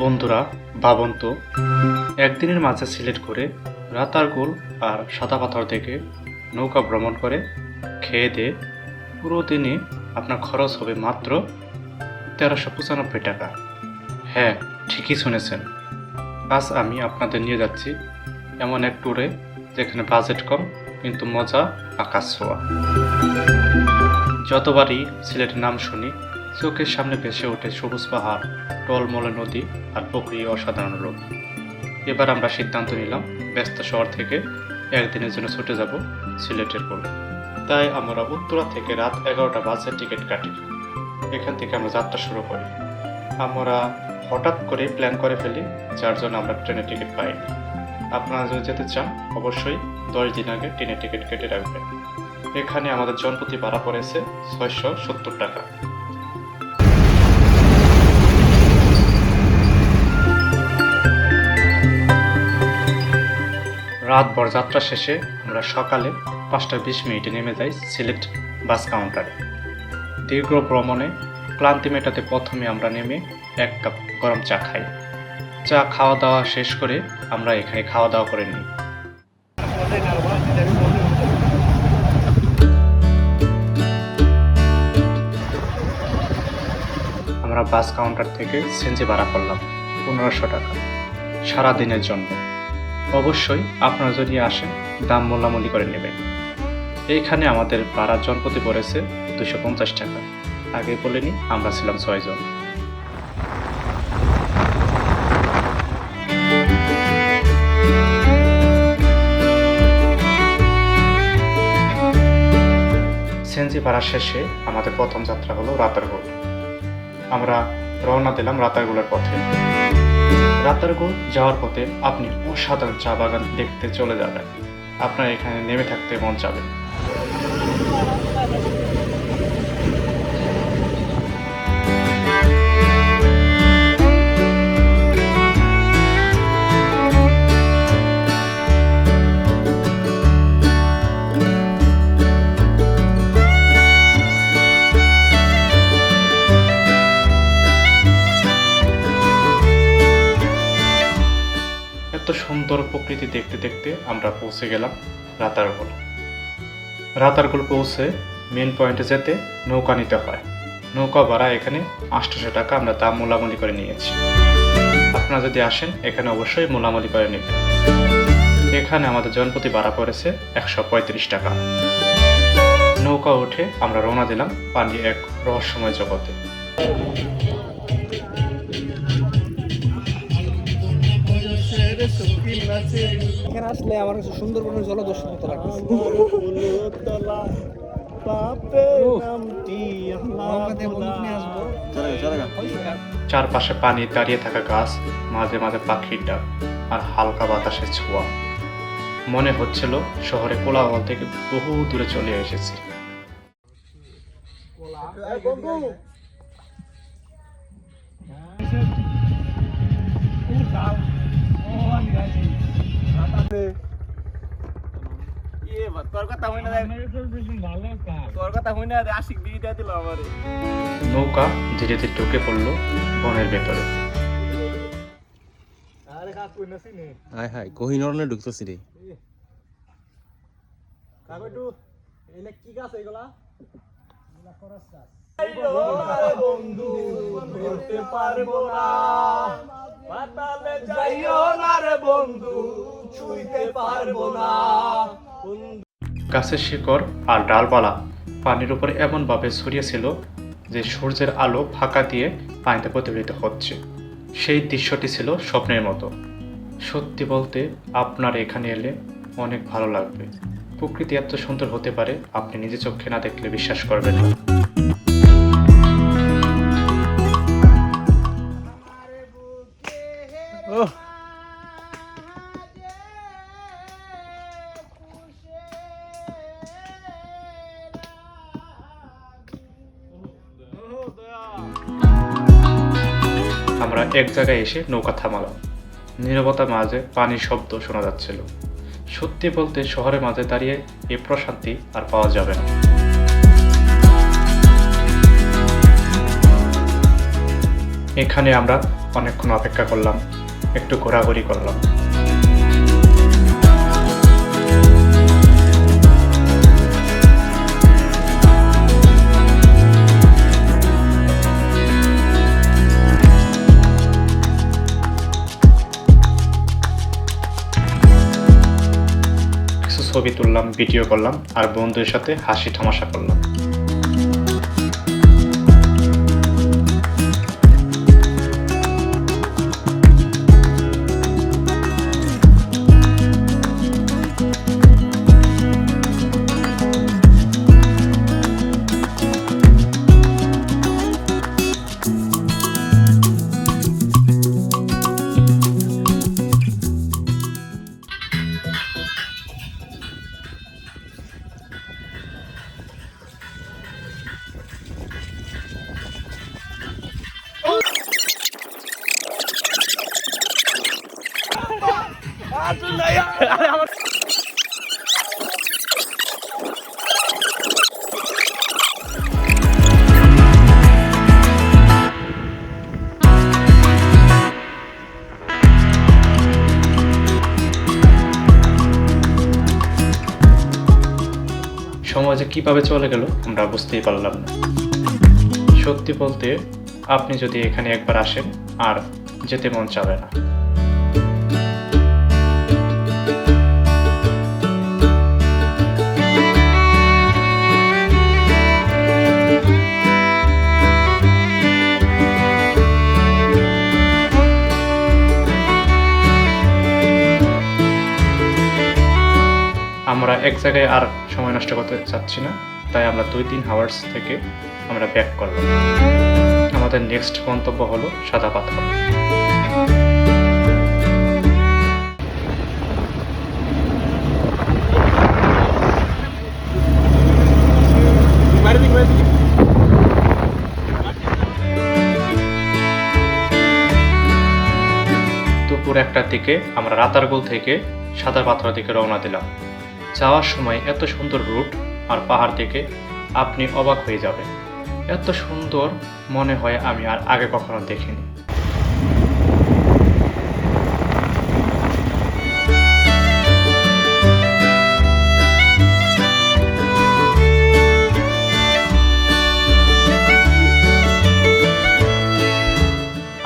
বন্ধুরা ভাবুন তো, একদিনের মাঝে সিলেট করে রাতারগুল আর সাদা পাথর থেকে নৌকা ভ্রমণ করে খেয়ে দিয়ে পুরো দিনে আপনার খরচ হবে মাত্র 1395 টাকা। হ্যাঁ, ঠিকই শুনেছেন। আজ আমি আপনাদের নিয়ে যাচ্ছি এমন এক ট্যুরে যেখানে বাজেট কম কিন্তু মজা আকাশ ছোঁয়া। যতবারই সিলেটের নাম শুনি চোখের সামনে ভেসে ওঠে সবুজ পাহাড়, টলমলে নদী আর প্রকৃতির অসাধারণ রূপ। এবার আমরা সিদ্ধান্ত নিলাম ব্যস্ত শহর থেকে একদিনের জন্য ছুটে যাব সিলেটের কোলে। তাই আমরা উত্তরা থেকে রাত 11টা বাজে টিকিট কাটি। এখান থেকে আমরা যাত্রা শুরু করি। আমরা হঠাৎ করে প্ল্যান করে ফেলি, যার জন্য আমরা ট্রেনের টিকিট পাইনি। আপনারা যদি যেতে চান অবশ্যই 10 দিন আগে ট্রেনের টিকিট কেটে রাখবেন। এখানে আমাদের জনপ্রতি ভাড়া পড়েছে 670 টাকা। রাতভর যাত্রা শেষে আমরা সকালে 5:20 নেমে যাই সিলেট বাস কাউন্টারে। দীর্ঘ ভ্রমণে ক্লান্তি মেটাতে প্রথমে আমরা নেমে 1 কাপ গরম চা খাই। চা খাওয়া দাওয়া শেষ করে আমরা এখানে খাওয়া দাওয়া করে নিই। আমরা বাস কাউন্টার থেকে সিএনজি ভাড়া করলাম 1500 টাকা সারাদিনের জন্য। অবশ্যই আপনারা যদি আসেন দাম মোলামুলি করে নেবেন। এইখানে আমাদের ভাড়া জনপ্রতি পড়েছে 250 টাকা। আগে বলেনি আমরা ছিলাম 6 জন। সিএনজি ভাড়া শেষে আমাদের প্রথম যাত্রা হলো রাতারগুল। আমরা রওনা দিলাম রাতারগুলের পথে। রাতারগুল যাওয়ার পথে আপনি অসাধারণ চা বাগান দেখতে চলে যাবেন। আপনার এখানে নেমে থাকতে মন চাবে। এত সুন্দর প্রকৃতি দেখতে দেখতে আমরা পৌঁছে গেলাম রাতারগুল। রাতারগুল পৌঁছে মেন পয়েন্টে যেতে নৌকা নিতে হয়। নৌকা ভাড়া এখানে 800 টাকা আমরা দাম মোলামুলি করে নিয়েছি। আপনারা যদি আসেন এখানে অবশ্যই মোলামুলি করে নেবেন। এখানে আমাদের জনপ্রতি ভাড়া পড়েছে 135 টাকা। নৌকা উঠে আমরা রওনা দিলাম পানি এক রহস্যময় জগতে। এখানে আসলে আমার কাছে সুন্দরবনের জলদর্শন মতো লাগছে। চারপাশে পানি, দাঁড়িয়ে থাকা গাছ, মাঝে মাঝে পাখির ডাক আর হালকা বাতাসের ছোঁয়া। মনে হচ্ছিল শহরে কোলাহল থেকে বহু দূরে চলে এসেছি। নৌকা ধীরে ধীরে ঢুকে পড়ল বনের ভেতরে। কোহিনূর ঢুকতেছি রে। বন্ধু ধরতে পারবো না, পাতালে যাইও না রে বন্ধু, ছুঁইতে পারবো না। গাছের শিকড় আর ডালপালা পানির উপরে এমনভাবে ছড়িয়েছিল যে সূর্যের আলো ফাঁকা দিয়ে পানিতে প্রতিফলিত হচ্ছে। সেই দৃশ্যটি ছিল স্বপ্নের মতো। সত্যি বলতে আপনার এখানে এলে অনেক ভালো লাগবে। প্রকৃতি এত সুন্দর হতে পারে আপনি নিজে চোখে না দেখলে বিশ্বাস করবেন না। আমরা এক জায়গায় এসে নৌকা থামালাম। নীরবতার মাঝে পানির শব্দ শোনা যাচ্ছিল। সত্যি বলতে শহরের মাঝে দাঁড়িয়ে এই প্রশান্তি আর পাওয়া যাবে না। এখানে আমরা অনেকক্ষণ অপেক্ষা করলাম, একটু ঘোরাঘুরি করলাম। কিছু ছবি তুললাম, ভিডিও করলাম আর বন্ধুদের সাথে হাসি তামাশা করলাম। সমাজে কিভাবে চলে গেল আমরা বুঝতেই পারলাম না। সত্যি বলতে আপনি যদি এখানে একবার আসেন আর যেতে মন চাবে না। আমরা এক জায়গায় আর সময় নষ্ট করতে চাচ্ছি না, তাই আমরা 2-3 আওয়ার্স থেকে আমরা ব্যাক করলাম। আমাদের নেক্সট গন্তব্য হলো সাদা পাথর। দুপুর 1টার দিকে আমরা রাতারগুল থেকে সাদা পাথরের দিকে রওনা দিলাম। যাওয়ার সময় এত সুন্দর রুট আর পাহাড় দেখে আপনি অবাক হয়ে যাবেন। এত সুন্দর মনে হয় আমি আর আগে কখনো দেখিনি।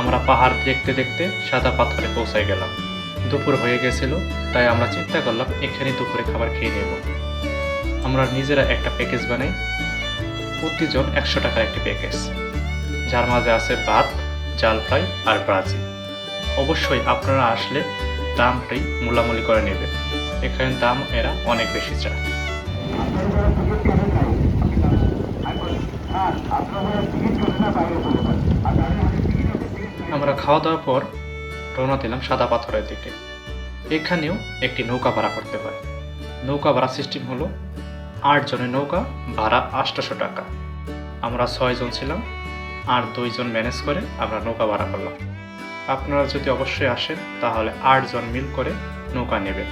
আমরা পাহাড় দেখতে দেখতে সাদা পাথরে পৌঁছায় গেলাম। দুপুর হয়ে গেছিল, তাই আমরা চিন্তা করলাম এখানে দুপুরে খাবার খেয়ে নেব। আমরা নিজেরা একটা প্যাকেজ বানাই, প্রতিজন 100 টাকার একটি প্যাকেজ, যার মাঝে আছে ভাত, জাল ফ্রাই আর ব্রাজি। অবশ্যই আপনারা আসলে দামটাই মূলামূলি করে নেবেন, এখানে দাম এরা অনেক বেশি চায়। আমরা খাওয়া দাওয়ার পর রওনা দিলাম সাদা পাথরের দিকে। এখানেও একটি নৌকা ভাড়া করতে হয়। নৌকা ভাড়া সিস্টেম হলো 8 জনের নৌকা ভাড়া 800 টাকা। আমরা 6 জন ছিলাম আর 2 জন ম্যানেজ করে আমরা নৌকা ভাড়া করলাম। আপনারা যদি অবশ্যই আসেন তাহলে 8 জন মিল করে নৌকা নেবেন।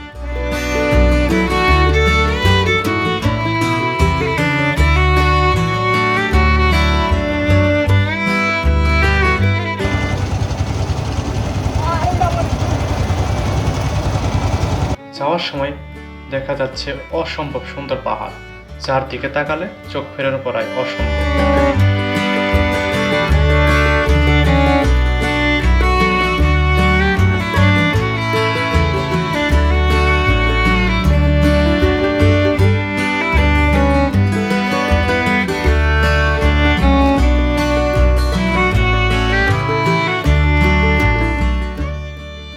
যাওয়ার সময় দেখা যাচ্ছে অসম্ভব সুন্দর পাহাড়, যার দিকে তাকালে চোখ ফেরানো পড়ায় অসম্ভব।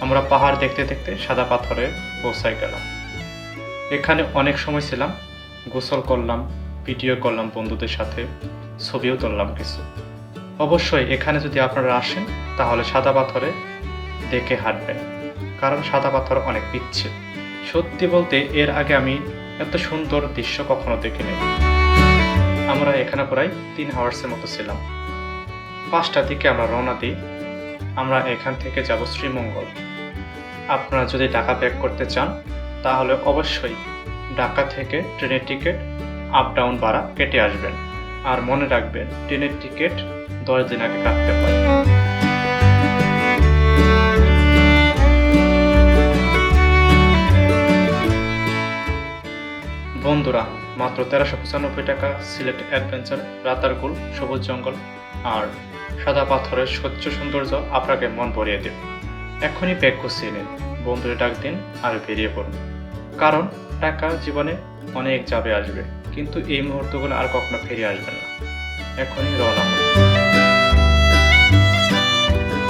আমরা পাহাড় দেখতে দেখতে সাদা পাথরে পৌঁছায় গেলাম। এখানে অনেক সময় ছিলাম, গোসল করলাম, ভিডিও করলাম বন্ধুদের সাথে, ছবিও তুললাম কিছু। অবশ্যই এখানে যদি আপনারা আসেন তাহলে সাদা পাথরে দেখে হাঁটবেন, কারণ সাদা পাথর অনেক পিচ্ছিল। সত্যি বলতে এর আগে আমি এত সুন্দর দৃশ্য কখনো দেখিনি। আমরা এখানে প্রায় 3 আওয়ার্সের মতো ছিলাম। 5টার দিকে আমরা রওনা দিই। আমরা এখান থেকে যাব শ্রীমঙ্গল। আপনারা যদি টাকা ব্যাক করতে চান তাহলে অবশ্যই ঢাকা থেকে ট্রেনের টিকিট আপ ডাউন ভাড়া কেটে আসবেন। আর মনে রাখবেন ট্রেনের টিকিট 10 দিন আগে কাটতে হয়। বন্ধুরা, মাত্র 1395 টাকা সিলেট অ্যাডভেঞ্চার, রাতারগুল, সবুজ জঙ্গল আর সাদা পাথরের স্বচ্ছ সৌন্দর্য আপনাকে মন ভরিয়ে দেবে। এখনই ব্যাগ গুছিয়ে নিন, বন্ধুরে ডাক দিন আর বেরিয়ে পড়ুন। কারণ টাকা জীবনে অনেক যাবে আসবে, কিন্তু এই মুহূর্তগুলো আর কখনো ফিরে আসবে না। এখনই রওনা হন।